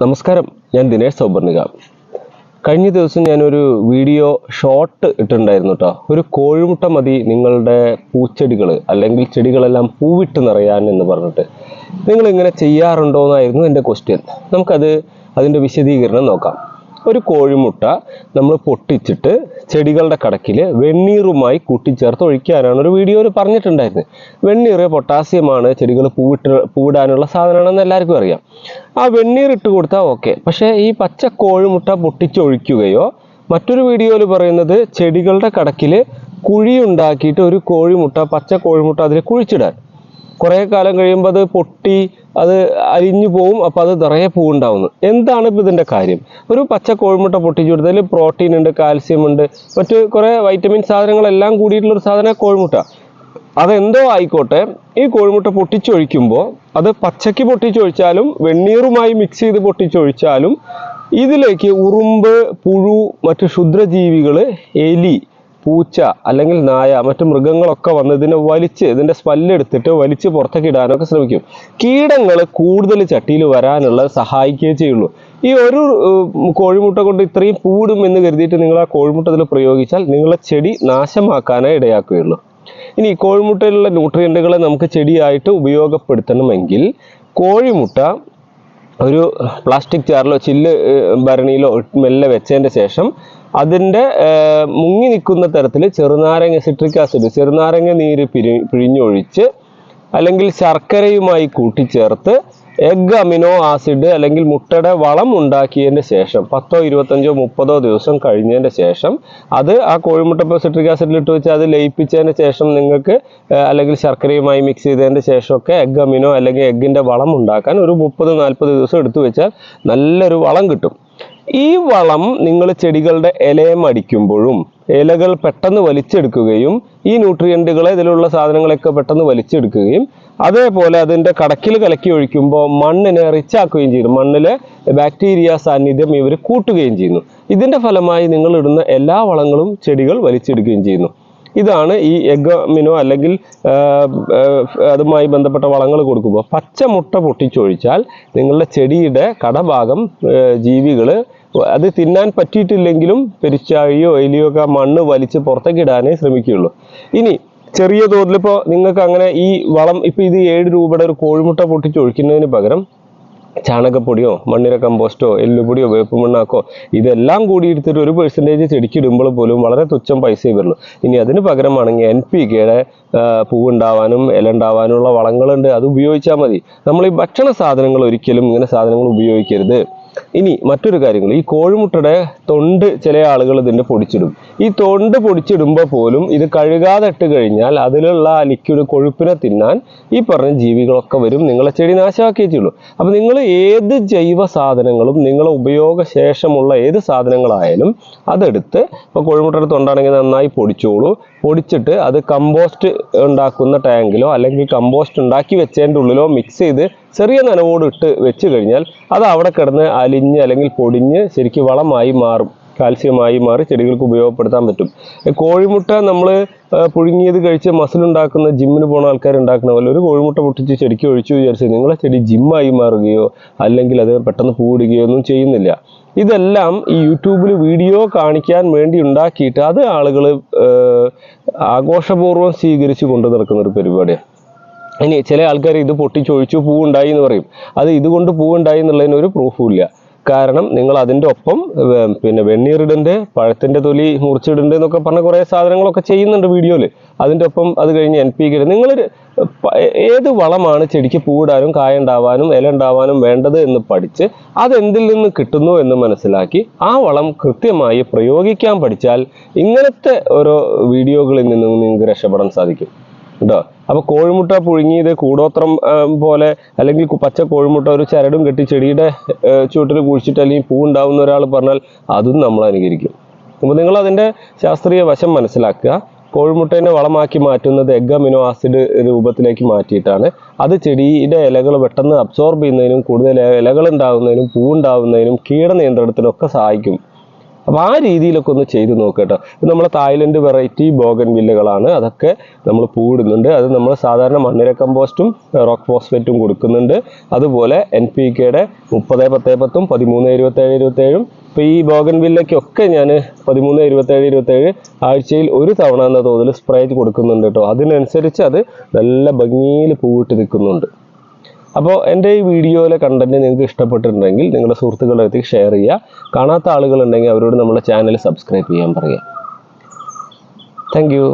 നമസ്കാരം, ഞാൻ ദിനേഷ് സൗപർണിക. കഴിഞ്ഞ ദിവസം ഞാനൊരു വീഡിയോ ഷോർട്ട് ഇട്ടിട്ടുണ്ടായിരുന്നു കേട്ടോ. ഒരു കോഴിമുട്ട മതി നിങ്ങളുടെ പൂച്ചെടികൾ അല്ലെങ്കിൽ ചെടികളെല്ലാം പൂവിട്ട് നിറയാൻ എന്ന് പറഞ്ഞിട്ട്. നിങ്ങളിങ്ങനെ ചെയ്യാറുണ്ടോ എന്നായിരുന്നു എൻ്റെ ക്വസ്റ്റ്യൻ. അതിൻ്റെ വിശദീകരണം നോക്കാം. ഒരു കോഴിമുട്ട നമ്മൾ പൊട്ടിച്ചിട്ട് ചെടികളുടെ കടക്കിൽ വെണ്ണീറുമായി കൂട്ടിച്ചേർത്ത് ഒഴിക്കാനാണ് ഒരു വീഡിയോയിൽ പറഞ്ഞിട്ടുണ്ടായിരുന്നത്. വെണ്ണീർ പൊട്ടാസ്യമാണ്, ചെടികൾ പൂവിടാനുള്ള സാധനമാണെന്ന് എല്ലാവർക്കും അറിയാം. ആ വെണ്ണീർ ഇട്ട് കൊടുത്താൽ ഓക്കെ. പക്ഷേ ഈ പച്ച കോഴിമുട്ട പൊട്ടിച്ചൊഴിക്കുകയോ, മറ്റൊരു വീഡിയോയിൽ പറയുന്നത് ചെടികളുടെ കടക്കിൽ കുഴി ഉണ്ടാക്കിയിട്ട് ഒരു പച്ച കോഴിമുട്ട അതിൽ കുഴിച്ചിടാൻ. കുറേ കാലം കഴിയുമ്പോൾ അത് പൊട്ടി അത് അരിഞ്ഞു പോവും. അപ്പോൾ അത് നിറയെ പൂവുണ്ടാവുന്നു. എന്താണ് ഇപ്പോൾ ഇതിൻ്റെ കാര്യം? ഒരു പച്ച കോഴിമുട്ട പൊട്ടിച്ചു കൊടുത്തതിൽ പ്രോട്ടീൻ ഉണ്ട്, കാൽസ്യം ഉണ്ട്, മറ്റ് കുറേ വൈറ്റമിൻ സാധനങ്ങളെല്ലാം കൂടിയിട്ടുള്ളൊരു സാധനം കോഴിമുട്ട. അതെന്തോ ആയിക്കോട്ടെ, ഈ കോഴിമുട്ട പൊട്ടിച്ചൊഴിക്കുമ്പോൾ അത് പച്ചയ്ക്ക് പൊട്ടിച്ചൊഴിച്ചാലും വെണ്ണീറുമായി മിക്സ് ചെയ്ത് പൊട്ടിച്ചൊഴിച്ചാലും ഇതിലേക്ക് ഉറുമ്പ്, പുഴു, മറ്റ് ക്ഷുദ്രജീവികൾ, എലി, പൂച്ച അല്ലെങ്കിൽ നായ, മറ്റു മൃഗങ്ങളൊക്കെ വന്ന് ഇതിൻ്റെ സ്മെല്ലെടുത്തിട്ട് വലിച്ച് പുറത്തേക്ക് ഇടാനൊക്കെ ശ്രമിക്കും. കീടങ്ങൾ കൂടുതൽ ചട്ടിയിൽ വരാനുള്ള സഹായിക്കുകയേ ചെയ്യുള്ളൂ. ഈ ഒരു കോഴിമുട്ട കൊണ്ട് ഇത്രയും പൂടും എന്ന് കരുതിയിട്ട് നിങ്ങൾ ആ കോഴിമുട്ട ഇതിൽ പ്രയോഗിച്ചാൽ നിങ്ങളുടെ ചെടി നാശമാക്കാനേ ഇടയാക്കുകയുള്ളൂ. ഇനി കോഴിമുട്ടയിലുള്ള ന്യൂട്രിയൻറ്റുകളെ നമുക്ക് ചെടിയായിട്ട് ഉപയോഗപ്പെടുത്തണമെങ്കിൽ കോഴിമുട്ട ഒരു പ്ലാസ്റ്റിക് ജാറിലോ ചില്ല് ഭരണിയിലോ മെല്ലെ വെച്ചതിൻ്റെ ശേഷം അതിൻ്റെ മുങ്ങി നിൽക്കുന്ന തരത്തിൽ സിട്രിക് ആസിഡ്, ചെറുനാരങ്ങ നീര് പിഴിഞ്ഞൊഴിച്ച് അല്ലെങ്കിൽ ശർക്കരയുമായി കൂട്ടിച്ചേർത്ത് എഗ് അമിനോ ആസിഡ് അല്ലെങ്കിൽ മുട്ടയുടെ വളം ഉണ്ടാക്കിയതിൻ്റെ ശേഷം 10, 25, 30 ദിവസം കഴിഞ്ഞതിൻ്റെ ശേഷം അത് ആ കോഴിമുട്ട സിട്രിക് ആസിഡിലിട്ട് വെച്ച് അത് ലയിപ്പിച്ചതിന് ശേഷം നിങ്ങൾക്ക് അല്ലെങ്കിൽ ശർക്കരയുമായി മിക്സ് ചെയ്തതിൻ്റെ ശേഷമൊക്കെ എഗ് അമിനോ അല്ലെങ്കിൽ എഗ്ഗിൻ്റെ വളം ഉണ്ടാക്കാൻ ഒരു 30-40 ദിവസം എടുത്തു വെച്ചാൽ നല്ലൊരു വളം കിട്ടും. ഈ വളം നിങ്ങൾ ചെടികളുടെ ഇലയം അടിക്കുമ്പോഴും ഇലകൾ പെട്ടെന്ന് വലിച്ചെടുക്കുകയും ഈ ന്യൂട്രിയൻറ്റുകളെ ഇതിലുള്ള സാധനങ്ങളൊക്കെ പെട്ടെന്ന് വലിച്ചെടുക്കുകയും അതേപോലെ അതിൻ്റെ കടക്കിൽ കലക്കി ഒഴിക്കുമ്പോൾ മണ്ണിനെ റിച്ചാക്കുകയും ചെയ്യുന്നു. മണ്ണിലെ ബാക്ടീരിയ സാന്നിധ്യം ഇവർ കൂട്ടുകയും ചെയ്യുന്നു. ഇതിൻ്റെ ഫലമായി നിങ്ങൾ ഇടുന്ന എല്ലാ വളങ്ങളും ചെടികൾ വലിച്ചെടുക്കുകയും ചെയ്യുന്നു. ഇതാണ് ഈ എഗ് അമിനോ അല്ലെങ്കിൽ അതുമായി ബന്ധപ്പെട്ട വളങ്ങൾ കൊടുക്കുമ്പോൾ. പച്ചമുട്ട പൊട്ടിച്ചൊഴിച്ചാൽ നിങ്ങളുടെ ചെടിയുടെ കടഭാഗം ജീവികൾ അത് തിന്നാൻ പറ്റിയിട്ടില്ലെങ്കിലും പെരിച്ചാഴിയോ എലിയോ ഒക്കെ മണ്ണ് വലിച്ച് പുറത്തേക്ക് ഇടാനേ ശ്രമിക്കുകയുള്ളൂ. ഇനി ചെറിയ തോതിൽ ഇപ്പോൾ നിങ്ങൾക്ക് അങ്ങനെ ഈ വളം ഇപ്പോൾ ഇത് 7 രൂപയുടെ ഒരു കോഴിമുട്ട പൊട്ടിച്ചൊഴിക്കുന്നതിന് പകരം ചാണകപ്പൊടിയോ മണ്ണിര കമ്പോസ്റ്റോ എല്ലുപൊടിയോ വേപ്പുമണ്ണാക്കോ ഇതെല്ലാം കൂടി എടുത്തിട്ട് 1% ചെടിക്കിടുമ്പോൾ പോലും വളരെ തുച്ഛം പൈസയെ വരുള്ളൂ. ഇനി അതിന് പകരമാണെങ്കിൽ NPKയുടെ പൂവുണ്ടാവാനും ഇല ഉണ്ടാവാനുള്ള വളങ്ങളുണ്ട്, അത് ഉപയോഗിച്ചാൽ മതി. നമ്മൾ ഈ ഭക്ഷണ സാധനങ്ങൾ ഒരിക്കലും ഇങ്ങനെ സാധനങ്ങൾ ഉപയോഗിക്കരുത്. ഇനി മറ്റൊരു കാര്യങ്ങൾ, ഈ കോഴിമുട്ടയുടെ തൊണ്ട് ചില ആളുകൾ ഇതിൻ്റെ പൊടിച്ചിടും. ഈ തൊണ്ട് പൊടിച്ചിടുമ്പോൾ പോലും ഇത് കഴുകാതെ ഇട്ട് കഴിഞ്ഞാൽ അതിലുള്ള ആ ലിക്വിഡ് കൊഴുപ്പിനെ തിന്നാൻ ഈ പറഞ്ഞ ജീവികളൊക്കെ വരും, നിങ്ങളെ ചെടി നാശമാക്കിയേ ചെയ്യുള്ളൂ. അപ്പം നിങ്ങൾ ഏത് ജൈവ സാധനങ്ങളും നിങ്ങളെ ഉപയോഗശേഷമുള്ള ഏത് സാധനങ്ങളായാലും അതെടുത്ത്, ഇപ്പോൾ കോഴിമുട്ടയുടെ തൊണ്ടാണെങ്കിൽ നന്നായി പൊടിച്ചിട്ട് അത് കമ്പോസ്റ്റ് ഉണ്ടാക്കുന്ന ടാങ്കിലോ അല്ലെങ്കിൽ കമ്പോസ്റ്റ് ഉണ്ടാക്കി വെച്ചതിൻ്റെ ഉള്ളിലോ മിക്സ് ചെയ്ത് ചെറിയ നനവോട് ഇട്ട് വെച്ച് കഴിഞ്ഞാൽ അത് അവിടെ കിടന്ന് അലിഞ്ഞ് അല്ലെങ്കിൽ പൊടിഞ്ഞ് ശരിക്കും വളമായി മാറും, കാൽസ്യമായി മാറി ചെടികൾക്ക് ഉപയോഗപ്പെടുത്താൻ പറ്റും. കോഴിമുട്ട നമ്മൾ പുഴുങ്ങിയത് കഴിച്ച് മസിലുണ്ടാക്കുന്ന ജിമ്മിന് പോകുന്ന ആൾക്കാർ ഉണ്ടാക്കുന്ന പോലെ ഒരു കോഴിമുട്ട പൊട്ടിച്ച് ചെടിക്ക് ഒഴിച്ചു വിചാരിച്ച് നിങ്ങളെ ചെടി ജിമ്മായി മാറുകയോ അല്ലെങ്കിൽ അത് പെട്ടെന്ന് പൂവിടുകയോ ഒന്നും ചെയ്യുന്നില്ല. ഇതെല്ലാം ഈ യൂട്യൂബിൽ വീഡിയോ കാണിക്കാൻ വേണ്ടി ഉണ്ടാക്കിയിട്ട് അത് ആളുകൾ ആഘോഷപൂർവ്വം സ്വീകരിച്ച് കൊണ്ടു നടക്കുന്ന ഒരു പരിപാടിയാണ്. ഇനി ചില ആൾക്കാർ ഇത് പൊട്ടിച്ചൊഴിച്ചു പൂവുണ്ടായി എന്ന് പറയും. അത് ഇതുകൊണ്ട് പൂവുണ്ടായി എന്നുള്ളതിന് ഒരു പ്രൂഫും ഇല്ല. കാരണം നിങ്ങൾ അതിൻ്റെ ഒപ്പം പിന്നെ വെണ്ണീറിടൻ്റെ, പഴത്തിൻ്റെ തൊലി മുറിച്ചിടൻ്റെ എന്നൊക്കെ പറഞ്ഞ കുറേ സാധനങ്ങളൊക്കെ ചെയ്യുന്നുണ്ട് വീഡിയോയിൽ. അതിൻ്റെ ഒപ്പം അത് കഴിഞ്ഞ് NPK നിങ്ങൾ ഏത് വളമാണ് ചെടിക്ക് പൂവിടാനും കായ ഉണ്ടാവാനും ഇല ഉണ്ടാവാനും വേണ്ടത് എന്ന് പഠിച്ച് അതെന്തിൽ നിന്ന് കിട്ടുന്നു എന്ന് മനസ്സിലാക്കി ആ വളം കൃത്യമായി പ്രയോഗിക്കാൻ പഠിച്ചാൽ ഇങ്ങനത്തെ ഓരോ വീഡിയോകളിൽ നിന്നും നിങ്ങൾക്ക് രക്ഷപ്പെടാൻ സാധിക്കും കേട്ടോ. അപ്പോൾ കോഴിമുട്ട പുഴുങ്ങിയത് കൂടോത്രം പോലെ അല്ലെങ്കിൽ പച്ച കോഴിമുട്ട ഒരു ചരടും കെട്ടി ചെടിയുടെ ചുവട്ടിൽ കുഴിച്ചിട്ട് അല്ലെങ്കിൽ പൂ ഉണ്ടാവുന്ന ഒരാൾ പറഞ്ഞാൽ അതും നമ്മൾ അനുകരിക്കും. അപ്പോൾ നിങ്ങൾ അതിൻ്റെ ശാസ്ത്രീയ വശം മനസ്സിലാക്കുക. കോഴിമുട്ടേനെ വളമാക്കി മാറ്റുന്നത് എഗ് അമിനോ ആസിഡ് രൂപത്തിലേക്ക് മാറ്റിയിട്ടാണ്. അത് ചെടിയുടെ ഇലകൾ പെട്ടെന്ന് അബ്സോർബ് ചെയ്യുന്നതിനും കൂടുതൽ ഇലകൾ ഉണ്ടാകുന്നതിനും പൂവുണ്ടാവുന്നതിനും കീടനിയന്ത്രണത്തിനൊക്കെ സഹായിക്കും. അപ്പോൾ ആ രീതിയിലൊക്കെ ഒന്ന് ചെയ്ത് നോക്കുക കേട്ടോ. ഇത് നമ്മളെ തായ്ലൻഡ് വെറൈറ്റി ബോഗൻവില്ലകളാണ്. അതൊക്കെ നമ്മൾ പൂവിടുന്നുണ്ട്. അത് നമ്മൾ സാധാരണ മണ്ണിര കമ്പോസ്റ്റും റോക്ക് ഫോസ്ഫേറ്റും കൊടുക്കുന്നുണ്ട്. അതുപോലെ NPKയുടെ 30-10-10 13-27-27. ഇപ്പോൾ ഈ ബോഗൻവില്ലയ്ക്കൊക്കെ ഞാൻ 13-27-27 ആഴ്ചയിൽ ഒരു തവണ എന്ന തോതിൽ സ്പ്രേ കൊടുക്കുന്നുണ്ട് കേട്ടോ. അതിനനുസരിച്ച് അത് നല്ല ഭംഗിയിൽ പൂവിട്ട് നിൽക്കുന്നുണ്ട്. അപ്പോൾ എൻ്റെ ഈ വീഡിയോയിലെ കണ്ടന്റ് നിങ്ങൾക്ക് ഇഷ്ടപ്പെട്ടിട്ടുണ്ടെങ്കിൽ നിങ്ങളുടെ സുഹൃത്തുക്കളുടെ അടുത്തേക്ക് ഷെയർ ചെയ്യുക. കാണാത്ത ആളുകളുണ്ടെങ്കിൽ അവരോട് നമ്മുടെ ചാനൽ സബ്സ്ക്രൈബ് ചെയ്യാൻ പറയുക. Thank you.